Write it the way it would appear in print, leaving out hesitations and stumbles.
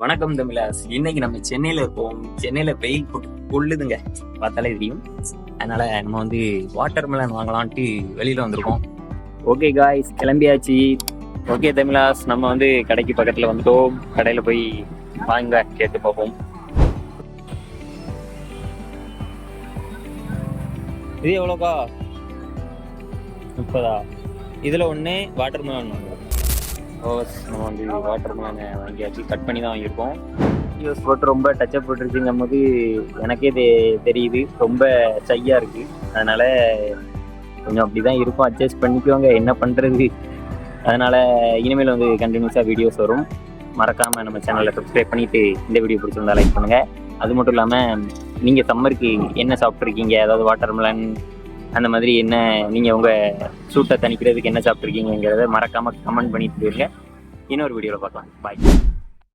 வணக்கம் தமிழாஸ். இன்னைக்கு நம்ம சென்னையில இருக்கோம். சென்னையில வெயில் போட்டு கொள்ளுதுங்க, பார்த்தாலே தெரியும். அதனால நம்ம வந்து வாட்டர் மெலன் வாங்கலான்ட்டு வெளியில வந்திருக்கோம். ஓகே காய்ஸ், கிளம்பியாச்சு. ஓகே தமிழாஸ், நம்ம வந்து கடைக்கு பக்கத்துல வந்துட்டோம். கடையில போய் வாங்க கேட்டு பார்ப்போம். இது எவ்வளோக்கா? 30. இதுல ஒன்று வாட்டர் மெலன் வாங்குவோம். நம்ம வந்து வாட்டர் மெலனை வாங்கியாச்சு. கட் பண்ணி தான் வாங்கியிருக்கோம். வீடியோஸ் போட்டு ரொம்ப டச்சப் போட்டுருச்சுங்கும் போது எனக்கே தெரியுது, ரொம்ப ஷையாக இருக்குது. அதனால் கொஞ்சம் அப்படி தான் இருக்கும், அட்ஜஸ்ட் பண்ணிக்குவாங்க, என்ன பண்ணுறது. அதனால் இனிமேல் வந்து கண்டினியூஸாக வீடியோஸ் வரும். மறக்காமல் நம்ம சேனலை சப்ஸ்கிரைப் பண்ணிவிட்டு இந்த வீடியோ பிடிச்சிருந்தா லைக் பண்ணுங்கள். அது மட்டும் இல்லாமல் நீங்கள் சம்மருக்கு என்ன சாப்பிட்ருக்கீங்க, அதாவது வாட்டர் மெலன் அந்த மாதிரி என்ன, நீங்கள் உங்கள் சூட்டை தணிக்கிறதுக்கு என்ன சாப்பிட்ருக்கீங்கிறத மறக்காமல் கமெண்ட் பண்ணிட்டு போயிருங்க. இன்னொரு வீடியோவில் பார்க்கலாம். பாய்.